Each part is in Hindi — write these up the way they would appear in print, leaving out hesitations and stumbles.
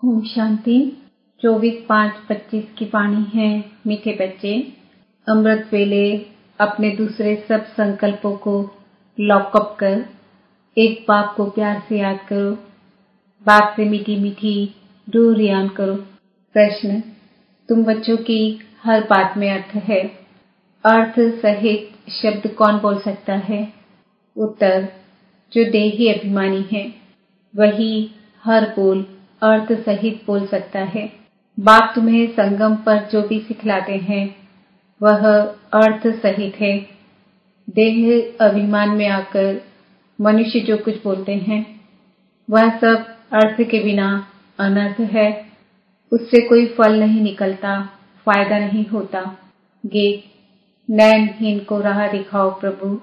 ओम शांति। 24/5/25 की वाणी है। मीठे बच्चे, अमृत वेले अपने दूसरे सब संकल्पों को लॉकअप कर एक बाप को प्यार से याद करो। बाप से मीठी मीठी रूह रियान करो। प्रश्न: तुम बच्चों की हर बात में अर्थ है। अर्थ सहित शब्द कौन बोल सकता है? उत्तर: जो देही अभिमानी है वही हर बोल अर्थ सहित बोल सकता है। बाप तुम्हें संगम पर जो भी सिखलाते हैं वह अर्थ सहित है। देह अभिमान में आकर मनुष्य जो कुछ बोलते हैं वह सब अर्थ के बिना अनर्थ है। उससे कोई फल नहीं निकलता, फायदा नहीं होता। गीत: नैनहीन को राह दिखाओ प्रभु,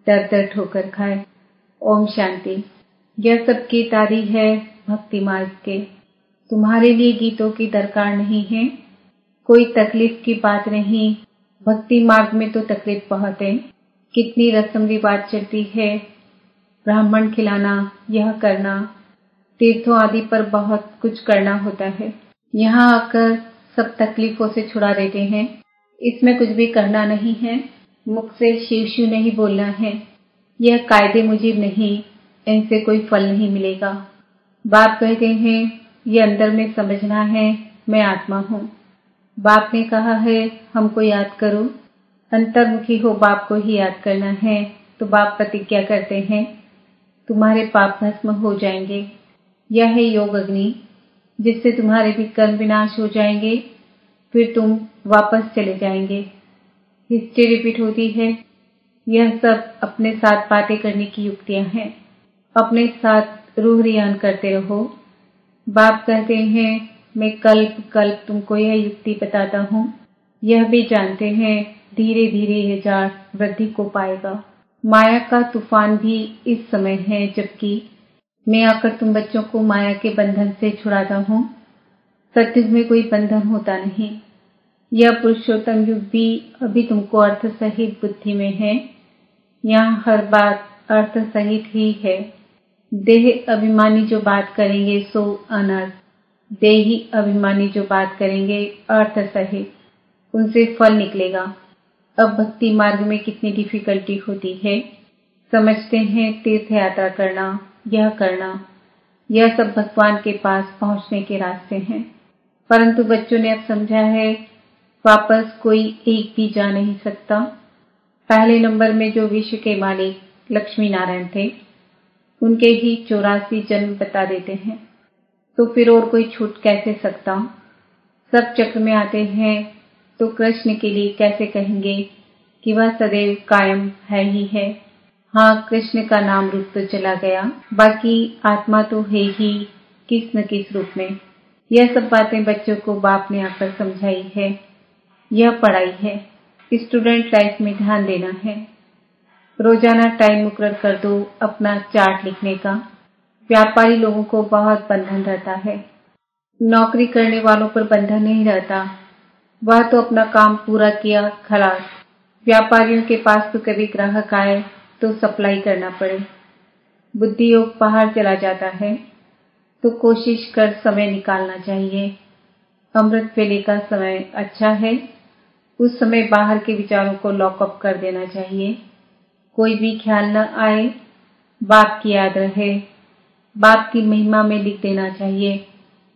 दर दर ठोकर खाए। ओम शांति। यह सब गीत आदि है भक्ति मार्ग के। तुम्हारे लिए गीतों की दरकार नहीं है। कोई तकलीफ की बात नहीं। भक्ति मार्ग में तो तकलीफ बहुत है। कितनी रस्म रिवाज चलती है। ब्राह्मण खिलाना, यह करना, तीर्थों आदि पर बहुत कुछ करना होता है। यहाँ आकर सब तकलीफों से छुड़ा देते हैं। इसमें कुछ भी करना नहीं है। मुख से शिव शिव नहीं बोलना है। यह कायदे मुजीब नहीं, इनसे कोई फल नहीं मिलेगा। बाप कहते हैं ये अंदर में समझना है, मैं आत्मा हूँ। बाप ने कहा है हमको याद करो। अंतर्मुखी हो बाप को ही याद करना है। तो बाप प्रतिज्ञा करते हैं तुम्हारे पाप भस्म हो जाएंगे। यह है योग अग्नि, जिससे तुम्हारे भी कर्म विनाश हो जाएंगे। फिर तुम वापस चले जाएंगे। हिस्ट्री रिपीट होती है। यह सब अपने साथ बातें करने की युक्तियां हैं। अपने साथ रूह रियान करते रहो। बाप कहते हैं मैं कल्प कल्प तुमको यह युक्ति बताता हूँ। यह भी जानते हैं धीरे धीरे यह जाड़ वृद्धि को पाएगा। माया का तूफान भी इस समय है, जबकि मैं आकर तुम बच्चों को माया के बंधन से छुड़ाता हूँ। सत्युग में कोई बंधन होता नहीं। यह पुरुषोत्तम युग भी अभी तुमको अर्थ सहित बुद्धि में है। यहाँ हर बात अर्थ सहित ही है। देह अभिमानी जो बात करेंगे सो अनर्थ, देही अभिमानी जो बात करेंगे अर्थ सहित, उनसे फल निकलेगा। अब भक्ति मार्ग में कितनी डिफिकल्टी होती है। समझते हैं तीर्थ यात्रा करना, यह सब भगवान के पास पहुंचने के रास्ते हैं। परंतु बच्चों ने अब समझा है वापस कोई एक भी जा नहीं सकता। पहले नंबर में जो विश्व के मालिक लक्ष्मी नारायण थे, उनके ही 84 जन्म बता देते हैं। तो फिर और कोई छूट कैसे सकता? सब चक्र में आते हैं तो कृष्ण के लिए कैसे कहेंगे कि वह सदैव कायम है ही है। हाँ, कृष्ण का नाम रूप तो चला गया, बाकी आत्मा तो है ही किस न किस रूप में। यह सब बातें बच्चों को बाप ने आकर समझाई है। यह पढ़ाई है। स्टूडेंट लाइफ में ध्यान देना है। रोजाना टाइम मुकर्रर कर दो अपना चार्ट लिखने का। व्यापारी लोगों को बहुत बंधन रहता है। नौकरी करने वालों पर बंधन नहीं रहता। वह तो अपना काम पूरा किया, खलास। व्यापारियों के पास तो कभी ग्राहक आए तो सप्लाई करना पड़े। बुद्धि योग बाहर चला जाता है तो कोशिश कर समय निकालना चाहिए। अमृत वेले का समय अच्छा है। उस समय बाहर के विचारों को लॉकअप कर देना चाहिए। कोई भी ख्याल न आए, बाप की याद रहे। बाप की महिमा में लिख देना चाहिए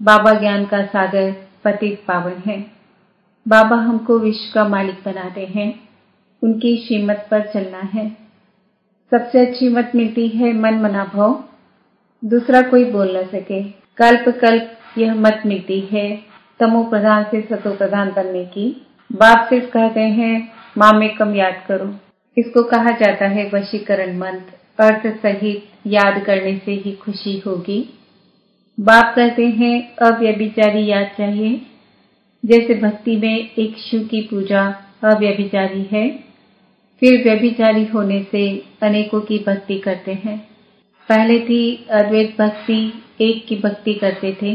बाबा ज्ञान का सागर पतित पावन है। बाबा हमको विश्व का मालिक बनाते हैं। उनकी श्रीमत पर चलना है। सबसे अच्छी मत मिलती है मन मना भव, दूसरा कोई बोल न सके। कल्प कल्प यह मत मिलती है तमो प्रधान से सतो प्रधान बनने की। बाप सिर्फ कहते हैं माँ में कम याद करो। इसको कहा जाता है वशीकरण मंत्र। अर्थ सहित याद करने से ही खुशी होगी। बाप कहते हैं अव्यभिचारी याद चाहिए। जैसे भक्ति में एक शिव की पूजा अव्यभिचारी है, फिर व्यभिचारी होने से अनेकों की भक्ति करते हैं। पहले थी अद्वैत भक्ति, एक की भक्ति करते थे।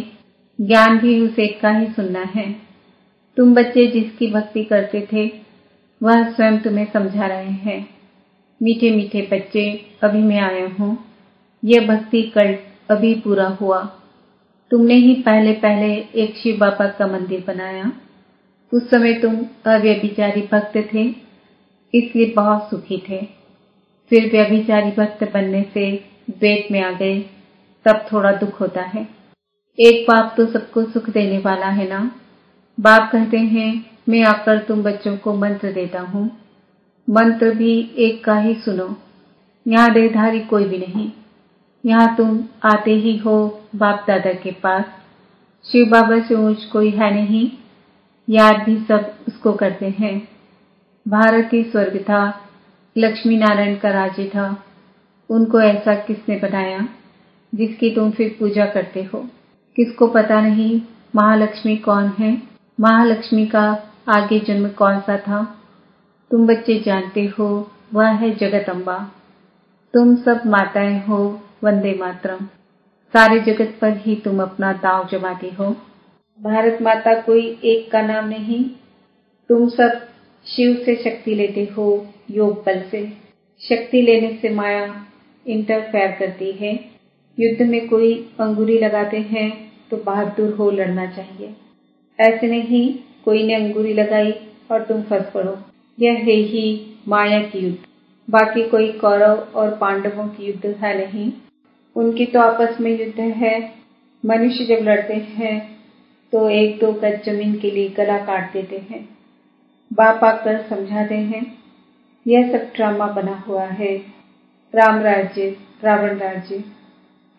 ज्ञान भी उस एक का ही सुनना है। तुम बच्चे जिसकी भक्ति करते थे वह स्वयं तुम्हें समझा रहे हैं। मीठे मीठे बच्चे, अभी मैं आया हूँ। यह भक्ति कल्ट अभी पूरा हुआ। तुमने ही पहले पहले एक शिव बाबा का मंदिर बनाया। उस समय तुम अव्यभिचारी भक्त थे, इसलिए बहुत सुखी थे। फिर व्यभिचारी भक्त बनने से द्वैत में आ गए, तब थोड़ा दुख होता है। एक बाप तो सबको सुख देने वाला है ना। बाप कहते हैं, मैं आकर तुम बच्चों को मंत्र देता हूँ। मंत्र भी एक का ही सुनो। यहाँ देहधारी कोई भी नहीं। यहाँ तुम आते ही हो बाप दादा के पास। शिव बाबा से ऊंच कोई है नहीं, याद भी सब उसको करते हैं। भारत ही स्वर्ग था, लक्ष्मी नारायण का राज्य था। उनको ऐसा किसने बनाया जिसकी तुम फिर पूजा करते हो? किसको पता नहीं महालक्ष्मी कौन है, महालक्ष्मी का आगे जन्म कौन सा था? तुम बच्चे जानते हो, वह है जगत अम्बा। तुम सब माताएं हो, वंदे मातरम। सारे जगत पर ही तुम अपना दांव जमाती हो। भारत माता कोई एक का नाम नहीं। तुम सब शिव से शक्ति लेते हो, योग बल से। शक्ति लेने से माया इंटरफेयर करती है। युद्ध में कोई अंगुरी लगाते हैं तो बहादुर हो लड़ना चाहिए। ऐसे नहीं कोई ने अंगुरी लगाई और तुम फंस पड़ो। यह है ही माया की युद्ध। बाकी कोई कौरव और पांडवों की युद्ध है नहीं। उनकी तो आपस में युद्ध है। मनुष्य जब लड़ते हैं तो एक दो गज जमीन के लिए गला काट देते हैं। बाप आकर समझाते हैं, यह सब ड्रामा बना हुआ है। राम राज्य, रावण राज्य।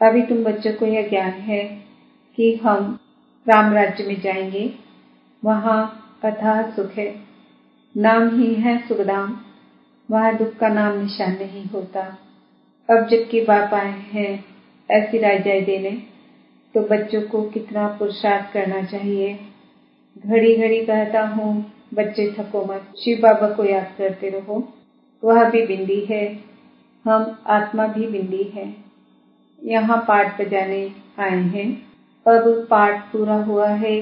अभी तुम बच्चों को यह ज्ञान है कि हम राम राज्य में जाएंगे। वहाँ अथाह सुख है। नाम ही है सुखधाम। वहाँ दुख का नाम निशान नहीं होता। अब जबकि बाप आए हैं ऐसी राजाई देने, तो बच्चों को कितना पुरुषार्थ करना चाहिए। घड़ी घड़ी कहता हूँ, बच्चे थको मत, शिव बाबा को याद करते रहो। वह भी बिंदी है, हम आत्मा भी बिंदी है। यहाँ पाठ बजाने आए हैं। अब पाठ पूरा हुआ है।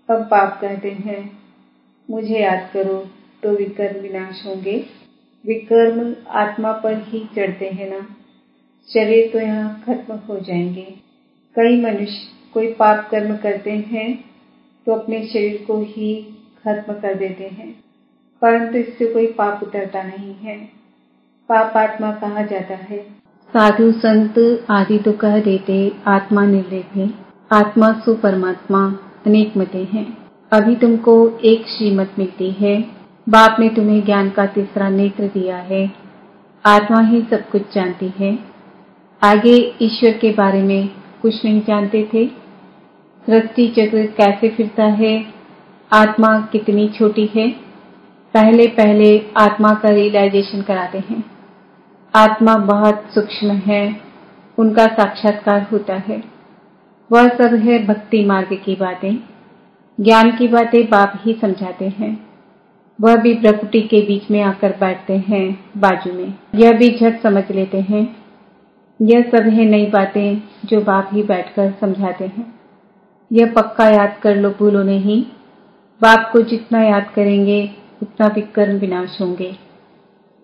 अब बाप कहते हैं, मुझे याद करो तो विकर्म विनाश होंगे। विकर्म आत्मा पर ही चढ़ते हैं ना। शरीर तो यहाँ खत्म हो जाएंगे। कई मनुष्य कोई पाप कर्म करते हैं तो अपने शरीर को ही खत्म कर देते हैं, परंतु इससे कोई पाप उतरता नहीं है। पाप आत्मा कहा जाता है। साधु संत आदि तो कह देते आत्मा निर्लेप है। आत्मा सु परमात्मा अनेक मतें हैं। अभी तुमको एक श्रीमत मिलती है। बाप ने तुम्हें ज्ञान का तीसरा नेत्र दिया है। आत्मा ही सब कुछ जानती है। आगे ईश्वर के बारे में कुछ नहीं जानते थे। सृष्टि चक्र कैसे फिरता है, आत्मा कितनी छोटी है, पहले पहले आत्मा का रियलाइजेशन कराते हैं। आत्मा बहुत सूक्ष्म है, उनका साक्षात्कार होता है। वह सब है भक्ति मार्ग की बातें। ज्ञान की बातें बाप ही समझाते हैं। वह भी प्रकृति के बीच में आकर बैठते हैं बाजू में। यह भी झट समझ लेते हैं। यह सब है नई बातें जो बाप ही बैठकर समझाते हैं। यह पक्का याद कर लो, भूलो नहीं। बाप को जितना याद करेंगे उतना विकर्म विनाश होंगे।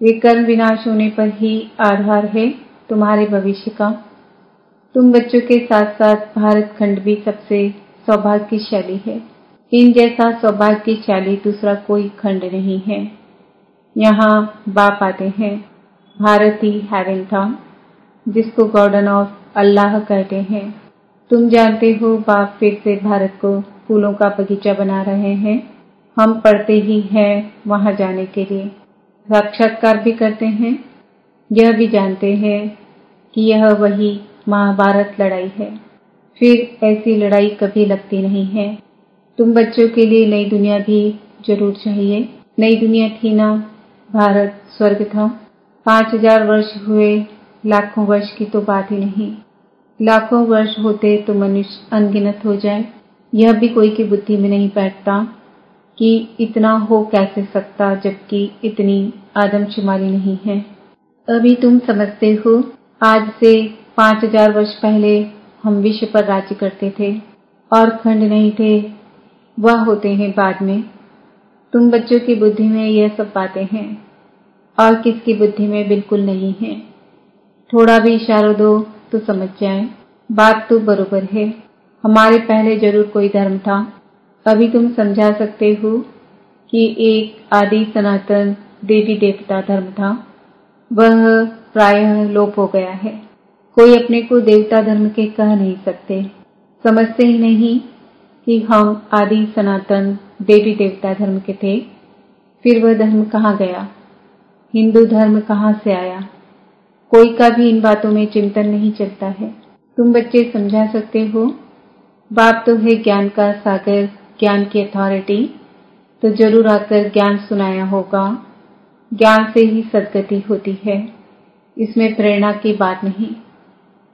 विकर्म विनाश होने पर ही आधार है तुम्हारे भविष्य का। तुम बच्चों के साथ साथ भारत खंड भी सबसे सौभाग्यशाली है। इन जैसा सौभाग्यशाली दूसरा कोई खंड नहीं है। यहाँ बाप आते हैं। भारत ही हेवन था, जिसको गार्डन ऑफ अल्लाह कहते हैं। तुम जानते हो बाप फिर से भारत को फूलों का बगीचा बना रहे हैं। हम पढ़ते ही हैं वहां जाने के लिए, साक्षात्कार भी करते हैं। यह भी जानते हैं कि यह वही महाभारत लड़ाई है। फिर ऐसी लड़ाई कभी लगती नहीं है। तुम बच्चों के लिए नई दुनिया भी जरूर चाहिए। नई दुनिया थी ना, भारत स्वर्ग था। 5000 वर्ष हुए, लाखों वर्ष की तो बात ही नहीं। लाखों वर्ष होते तो मनुष्य अनगिनत हो जाए। यह भी कोई की बुद्धि में नहीं बैठता कि इतना हो कैसे सकता, जबकि इतनी आदमशुमारी नहीं है। अभी तुम समझते हो, आज से 5000 वर्ष पहले हम विश्व पर राज्य करते थे और खंड नहीं थे। वह होते हैं बाद में। तुम बच्चों की बुद्धि में यह सब बातें हैं और किसकी बुद्धि में बिल्कुल नहीं है। थोड़ा भी इशारा दो तो समझ जाए। बात तो बरोबर है। हमारे पहले जरूर कोई धर्म था। अभी तुम समझा सकते हो कि एक आदि सनातन देवी देवता धर्म था, वह प्रायः लोप हो गया है। कोई अपने को देवता धर्म के कह नहीं सकते। समझते ही नहीं कि हम आदि सनातन देवी देवता धर्म के थे। फिर वह धर्म कहाँ गया? हिंदू धर्म कहाँ से आया? कोई का भी इन बातों में चिंतन नहीं चलता है। तुम बच्चे समझा सकते हो, बाप तो है ज्ञान का सागर, ज्ञान की अथॉरिटी, तो जरूर आकर ज्ञान सुनाया होगा। ज्ञान से ही सद्गति होती है, इसमें प्रेरणा की बात नहीं।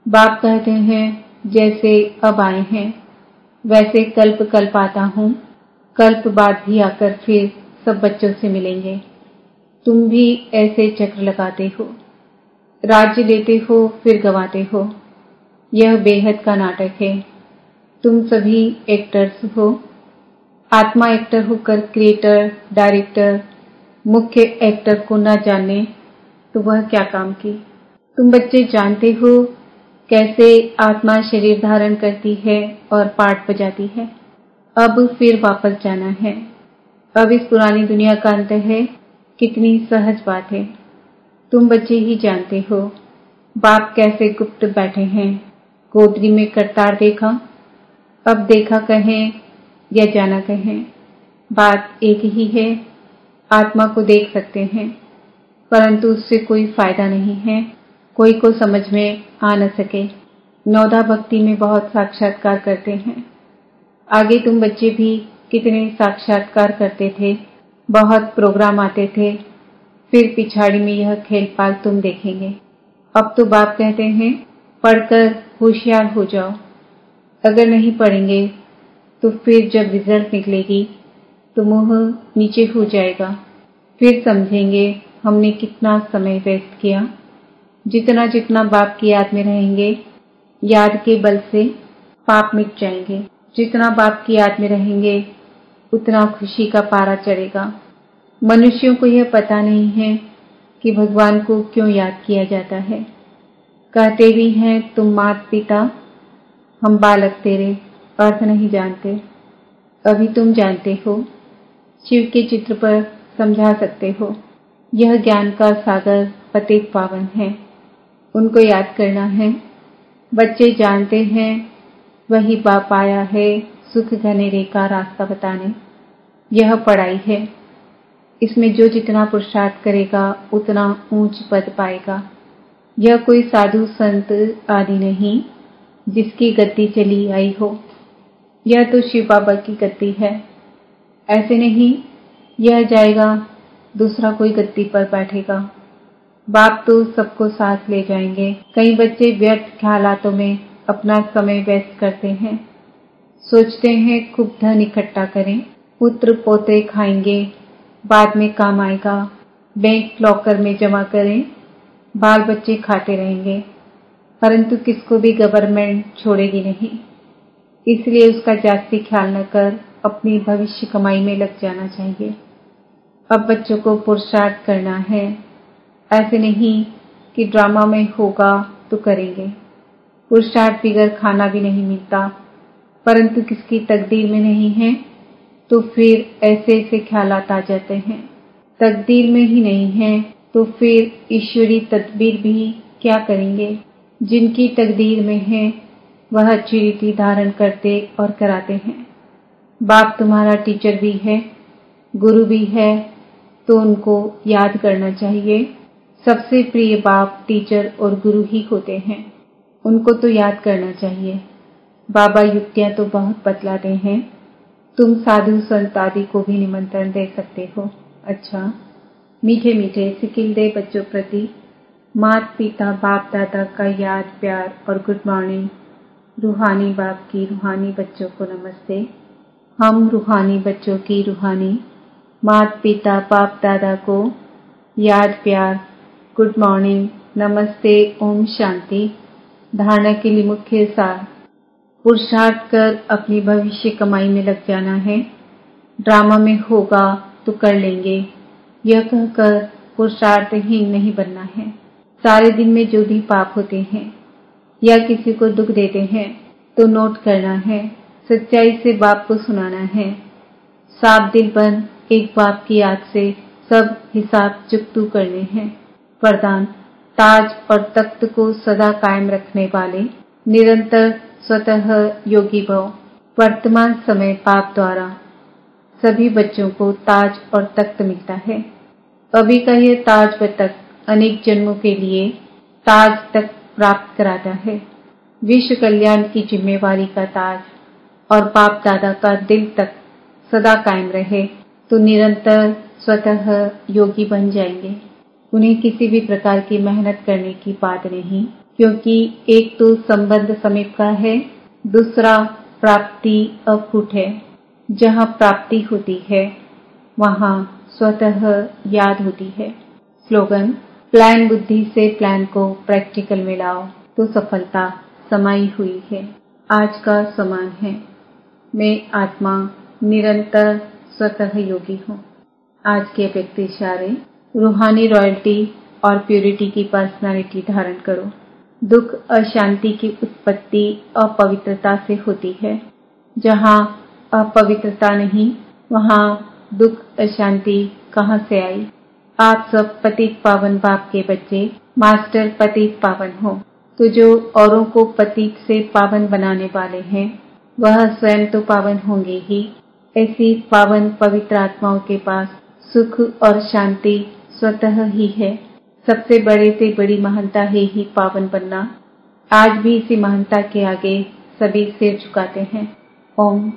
बाप कहते हैं जैसे अब आए हैं वैसे कल्प कल्प आता हूँ, कल्प बाद भी आकर फिर सब बच्चों से मिलेंगे। तुम भी ऐसे चक्र लगाते हो, राज्य लेते हो फिर गंवाते हो। यह बेहद का नाटक है। तुम सभी एक्टर्स हो। आत्मा एक्टर होकर क्रिएटर, डायरेक्टर, मुख्य एक्टर को न जाने तो वह क्या काम की। तुम बच्चे जानते हो कैसे आत्मा शरीर धारण करती है और पार्ट बजाती है। अब फिर वापस जाना है। अब इस पुरानी दुनिया का अंत है। कितनी सहज बात है। तुम बच्चे ही जानते हो बाप कैसे गुप्त बैठे हैं। गोदरी में करतार देखा, अब देखा कहें या जाना कहें, बात एक ही है। आत्मा को देख सकते हैं परंतु उससे कोई फायदा नहीं है। कोई को समझ में आ न सके। नौदा भक्ति में बहुत साक्षात्कार करते हैं। आगे तुम बच्चे भी कितने साक्षात्कार करते थे, बहुत प्रोग्राम आते थे। फिर पिछाड़ी में यह खेलपाल तुम देखेंगे। अब तो बाप कहते हैं पढ़कर होशियार हो जाओ। अगर नहीं पढ़ेंगे तो फिर जब रिजल्ट निकलेगी तो मुंह नीचे हो जाएगा। फिर समझेंगे हमने कितना समय वेस्ट किया। जितना जितना बाप की याद में रहेंगे, याद के बल से पाप मिट जाएंगे। जितना बाप की याद में रहेंगे उतना खुशी का पारा चढ़ेगा। मनुष्यों को यह पता नहीं है कि भगवान को क्यों याद किया जाता है। कहते भी हैं तुम मात पिता, हम बालक तेरे, अर्थ नहीं जानते। अभी तुम जानते हो, शिव के चित्र पर समझा सकते हो। यह ज्ञान का सागर पतित पावन है, उनको याद करना है। बच्चे जानते हैं वही बाप आया है सुख घनेरे का रास्ता बताने। यह पढ़ाई है, इसमें जो जितना पुरुषार्थ करेगा उतना ऊंच पद पाएगा। यह कोई साधु संत आदि नहीं जिसकी गद्दी चली आई हो। यह तो शिव बाबा की गद्दी है। ऐसे नहीं यह जाएगा दूसरा कोई गद्दी पर बैठेगा। बाप तो सबको साथ ले जाएंगे। कई बच्चे व्यर्थ ख्यालातों में अपना समय व्यस्त करते हैं। सोचते हैं खूब धन इकट्ठा करें, पुत्र पोते खाएंगे, बाद में काम आएगा, बैंक लॉकर में जमा करें, बाल बच्चे खाते रहेंगे। परंतु किसको भी गवर्नमेंट छोड़ेगी नहीं, इसलिए उसका जास्ती ख्याल न कर अपनी भविष्य कमाई में लग जाना चाहिए। अब बच्चों को पुरुषार्थ करना है। ऐसे नहीं कि ड्रामा में होगा तो करेंगे। पुरुषार्थ बिगर खाना भी नहीं मिलता, परंतु किसकी तकदीर में नहीं है तो फिर ऐसे ऐसे ख्यालात आ जाते हैं। तकदीर में ही नहीं है तो फिर ईश्वरी तदबीर भी क्या करेंगे। जिनकी तकदीर में है वह अच्छी रीति धारण करते और कराते हैं। बाप तुम्हारा टीचर भी है, गुरु भी है, तो उनको याद करना चाहिए। सबसे प्रिय बाप टीचर और गुरु ही होते हैं, उनको तो याद करना चाहिए। बाबा युक्तियां तो बहुत बतलाते हैं। तुम साधु संत आदि को भी निमंत्रण दे सकते हो। अच्छा, मीठे मीठे सिकिलदे बच्चों प्रति माता पिता बाप दादा का याद प्यार और गुड मॉर्निंग। रूहानी बाप की रूहानी बच्चों को नमस्ते। हम रूहानी बच्चों की रूहानी माता पिता बाप दादा को याद प्यार, गुड मॉर्निंग, नमस्ते, ओम शांति। धारणा के लिए मुख्य सार, पुरुषार्थ कर अपनी भविष्य कमाई में लग जाना है। ड्रामा में होगा तो कर लेंगे, यह कहकर पुरुषार्थहीन नहीं बनना है। सारे दिन में जो भी पाप होते हैं या किसी को दुख देते हैं तो नोट करना है, सच्चाई से बाप को सुनाना है। साफ दिल बन एक बाप की याद से सब हिसाब चुकतू करने हैं। वरदान, ताज और तख्त को सदा कायम रखने वाले निरंतर स्वतः योगी भव। वर्तमान समय बाप द्वारा सभी बच्चों को ताज और तख्त मिलता है। अभी का यह ताज व तख्त अनेक जन्मों के लिए ताज तक प्राप्त कराता है। विश्व कल्याण की जिम्मेवारी का ताज और बाप दादा का दिल तक सदा कायम रहे तो निरंतर स्वतः योगी बन जाएंगे। उन्हें किसी भी प्रकार की मेहनत करने की बात नहीं, क्योंकि एक तो संबंध समीप का है, दूसरा प्राप्ति अखूट है। जहाँ प्राप्ति होती है वहाँ स्वतः याद होती है। स्लोगन, प्लान बुद्धि से प्लान को प्रैक्टिकल में लाओ तो सफलता समाई हुई है। आज का समान है, मैं आत्मा निरंतर स्वतः योगी हूँ। आज के व्यक्ति इशारे, रूहानी रॉयल्टी और प्यूरिटी की पर्सनालिटी धारण करो। दुख अशांति की उत्पत्ति अपवित्रता से होती है। जहाँ अपवित्रता नहीं वहाँ दुख अशांति कहाँ से आई। आप सब पतित पावन बाप के बच्चे, मास्टर पतित पावन हो, तो जो औरों को पतित से पावन बनाने वाले हैं वह स्वयं तो पावन होंगे ही। ऐसी पावन पवित्र आत्माओं के पास सुख और शांति स्वतः ही है। सबसे बड़े से बड़ी महानता है ही पावन बनना। आज भी इसी महानता के आगे सभी सिर झुकाते हैं। ओम